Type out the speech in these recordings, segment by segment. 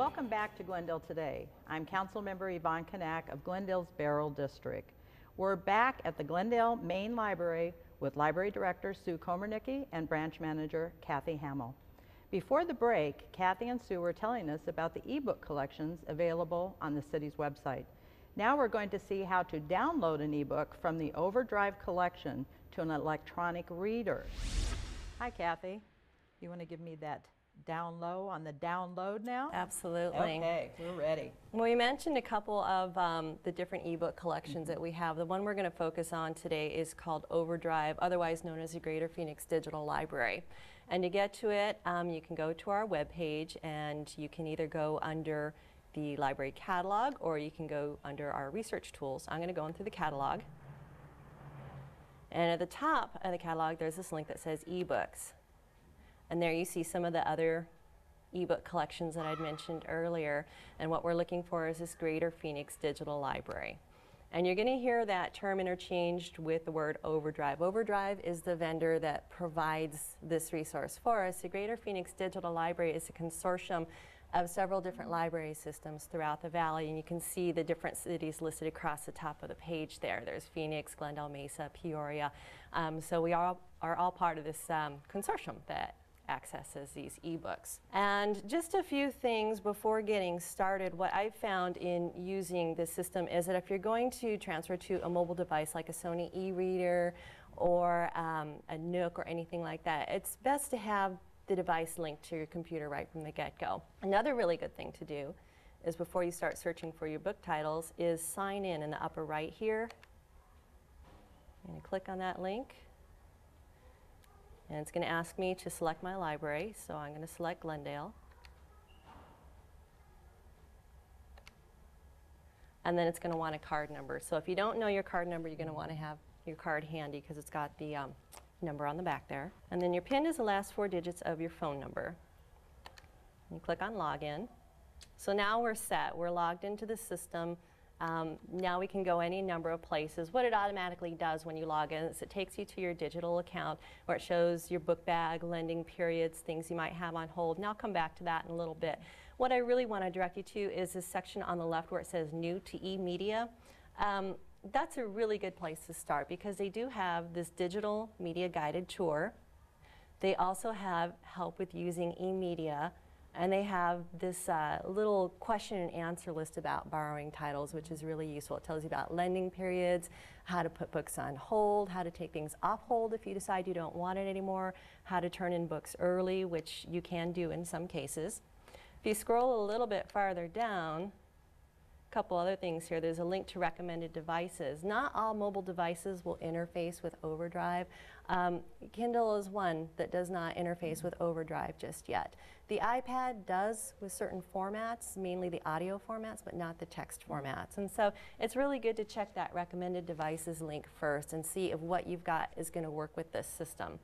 Welcome back to Glendale Today. I'm Councilmember Yvonne Kanak of Glendale's Beryl District. We're back at the Glendale Main Library with Library Director Sue Komernicki and Branch Manager Kathy Hamill. Before the break, Kathy and Sue were telling us about the ebook collections available on the city's website. Now we're going to see how to download an ebook from the Overdrive collection to an electronic reader. Hi, Kathy. You want to give me that down low on the download now? Absolutely. Okay, we're ready. Well, we mentioned a couple of the different ebook collections that we have. The one we're going to focus on today is called Overdrive, otherwise known as the Greater Phoenix Digital Library. And to get to it, you can go to our webpage, and you can either go under the library catalog or you can go under our research tools. I'm going to go into the catalog. And at the top of the catalog, there's this link that says ebooks. And there you see some of the other ebook collections that I'd mentioned earlier. And what we're looking for is this Greater Phoenix Digital Library. And you're going to hear that term interchanged with the word Overdrive. Overdrive is the vendor that provides this resource for us. The Greater Phoenix Digital Library is a consortium of several different library systems throughout the valley, and you can see the different cities listed across the top of the page there. There's Phoenix, Glendale, Mesa, Peoria. So we are all part of this consortium that accesses these ebooks. And just a few things before getting started. What I've found in using this system is that if you're going to transfer to a mobile device like a Sony e-reader or a Nook or anything like that, it's best to have the device linked to your computer right from the get-go. Another really good thing to do is before you start searching for your book titles is sign in the upper right here. I'm going to click on that link. And it's going to ask me to select my library, so I'm going to select Glendale. And then it's going to want a card number. So if you don't know your card number, you're going to want to have your card handy because it's got the number on the back there. And then your PIN is the last 4 digits of your phone number. You click on Login. So now we're set. We're logged into the system. Now we can go any number of places. What it automatically does when you log in is it takes you to your digital account where it shows your book bag, lending periods, things you might have on hold. And I'll come back to that in a little bit. What I really want to direct you to is this section on the left where it says New to E-Media. That's a really good place to start because they do have this digital media guided tour. They also have help with using e-media. And they have this little question and answer list about borrowing titles, which is really useful. It tells you about lending periods, how to put books on hold, how to take things off hold if you decide you don't want it anymore, how to turn in books early, which you can do in some cases. If you scroll a little bit farther down, a couple other things here. There's a link to recommended devices. Not all mobile devices will interface with Overdrive. Kindle is one that does not interface with Overdrive just yet. The iPad does with certain formats, mainly the audio formats, but not the text formats. And so it's really good to check that recommended devices link first and see if what you've got is going to work with this system.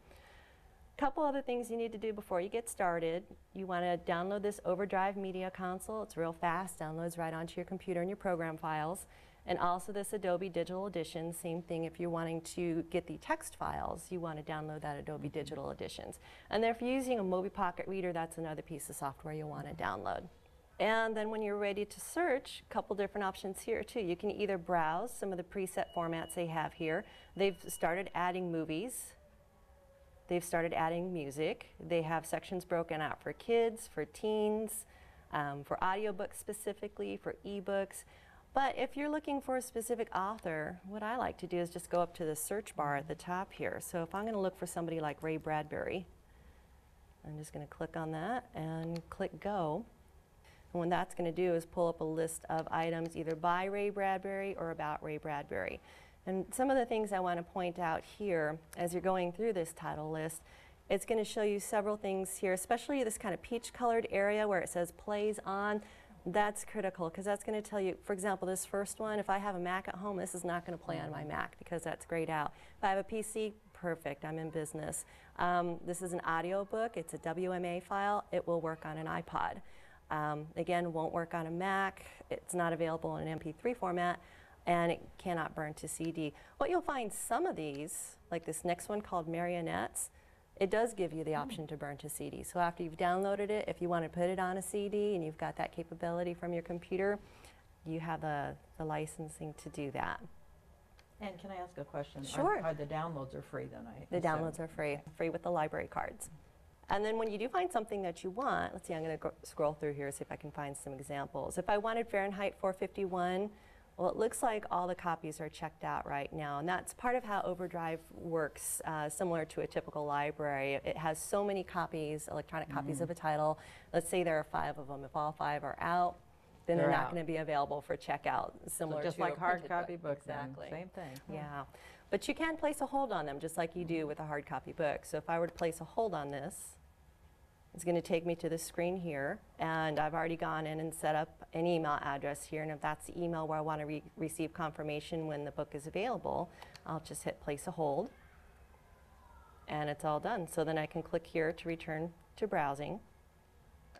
Couple other things you need to do before you get started. You want to download this Overdrive Media Console. It's real fast, downloads right onto your computer and your program files. And also this Adobe Digital Edition, same thing if you're wanting to get the text files, you want to download that Adobe Digital Editions. And then if you're using a Mobi Pocket Reader, that's another piece of software you'll want to download. And then when you're ready to search, a couple different options here too. You can either browse some of the preset formats they have here. They've started adding movies. They've started adding music. They have sections broken out for kids, for teens, for audiobooks specifically, for ebooks. But if you're looking for a specific author, what I like to do is just go up to the search bar at the top here. So if I'm going to look for somebody like Ray Bradbury, I'm just going to click on that and click Go. And what that's going to do is pull up a list of items either by Ray Bradbury or about Ray Bradbury. And some of the things I want to point out here as you're going through this title list, it's going to show you several things here, especially this kind of peach colored area where it says plays on. That's critical because that's going to tell you, for example, this first one, if I have a Mac at home, this is not going to play on my Mac because that's grayed out. If I have a PC, perfect, I'm in business. This is an audio book, it's a WMA file, it will work on an iPod. Again, won't work on a Mac, it's not available in an MP3 format, and it cannot burn to CD. What you'll find some of these, like this next one called Marionettes, it does give you the option to burn to CD. So after you've downloaded it, if you want to put it on a CD and you've got that capability from your computer, you have the licensing to do that. And can I ask a question? Sure. Are the downloads are free then? The downloads are free with the library cards. And then when you do find something that you want, let's see, I'm going to scroll through here, see if I can find some examples. If I wanted Fahrenheit 451, well, it looks like all the copies are checked out right now, and that's part of how Overdrive works, similar to a typical library. It has so many copies, electronic copies of a title. Let's say there are 5 of them. If all 5 are out, then they're not going to be available for checkout, similar so just to like a hard printed copy book. books, Exactly. same thing. Yeah, but you can place a hold on them, just like you do with a hard copy book. So if I were to place a hold on this, it's going to take me to the screen here, and I've already gone in and set up an email address here, and if that's the email where I want to receive confirmation when the book is available, I'll just hit place a hold, and it's all done. So then I can click here to return to browsing.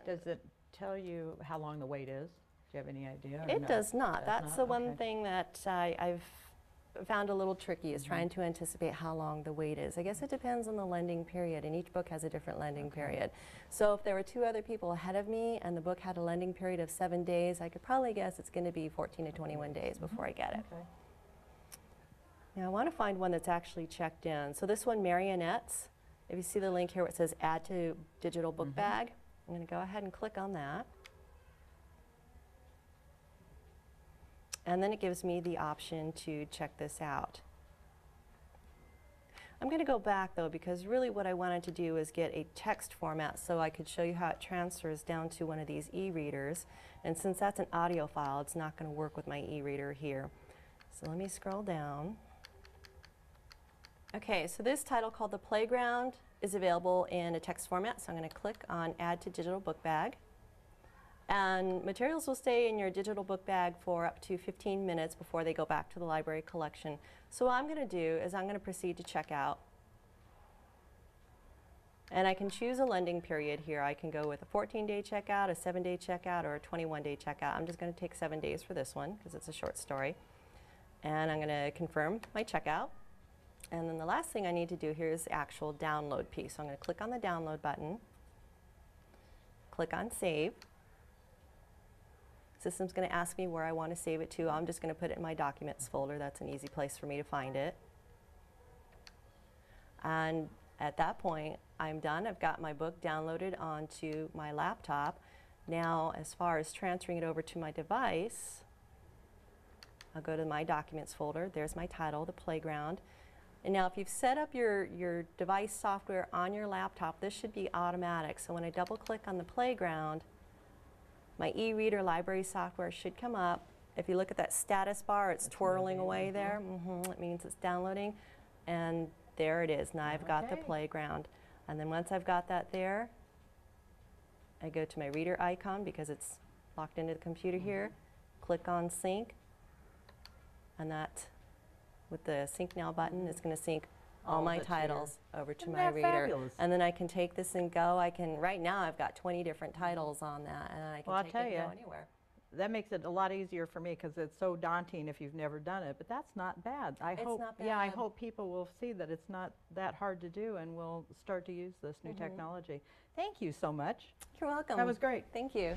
Does it tell you how long the wait is? Do you have any idea? or It no? does not. Does That's not? the one Okay. thing that I've found a little tricky, is trying to anticipate how long the wait is. I guess it depends on the lending period, and each book has a different lending period. So if there were 2 other people ahead of me and the book had a lending period of 7 days, I could probably guess it's going to be 14 to 21 days before I get it. Okay. Now I want to find one that's actually checked in. So this one, Marionettes, if you see the link here where it says add to digital book bag, I'm going to go ahead and click on that. And then it gives me the option to check this out. I'm going to go back though, because really what I wanted to do is get a text format so I could show you how it transfers down to one of these e-readers. And since that's an audio file, it's not going to work with my e-reader here. So let me scroll down. Okay, so this title called The Playground is available in a text format, so I'm going to click on Add to Digital Book Bag. And materials will stay in your digital book bag for up to 15 minutes before they go back to the library collection. So what I'm going to do is I'm going to proceed to check out. And I can choose a lending period here. I can go with a 14-day checkout, a 7-day checkout, or a 21-day checkout. I'm just going to take 7 days for this one because it's a short story. And I'm going to confirm my checkout. And then the last thing I need to do here is the actual download piece. So I'm going to click on the download button, click on save. System's going to ask me where I want to save it to. I'm just going to put it in my documents folder. That's an easy place for me to find it. And at that point, I'm done. I've got my book downloaded onto my laptop. Now, as far as transferring it over to my device, I'll go to my documents folder. There's my title, The Playground. And now if you've set up your device software on your laptop, this should be automatic. So when I double click on The Playground, my e-reader library software should come up. If you look at that status bar, it's twirling away there. It means it's downloading. And there it is. Now I've got The Playground. And then once I've got that there, I go to my reader icon because it's locked into the computer here. Click on sync. And that, with the sync now button, it's going to sync all my titles over to my reader. Fabulous? And then I can take this and go. I can, right now I've got 20 different titles on that, and I can take it and go anywhere. That makes it a lot easier for me because it's so daunting if you've never done it, but that's not bad. I hope, not yeah, I bad. hope people will see that it's not that hard to do and will start to use this new technology. Thank you so much. You're welcome. That was great. Thank you.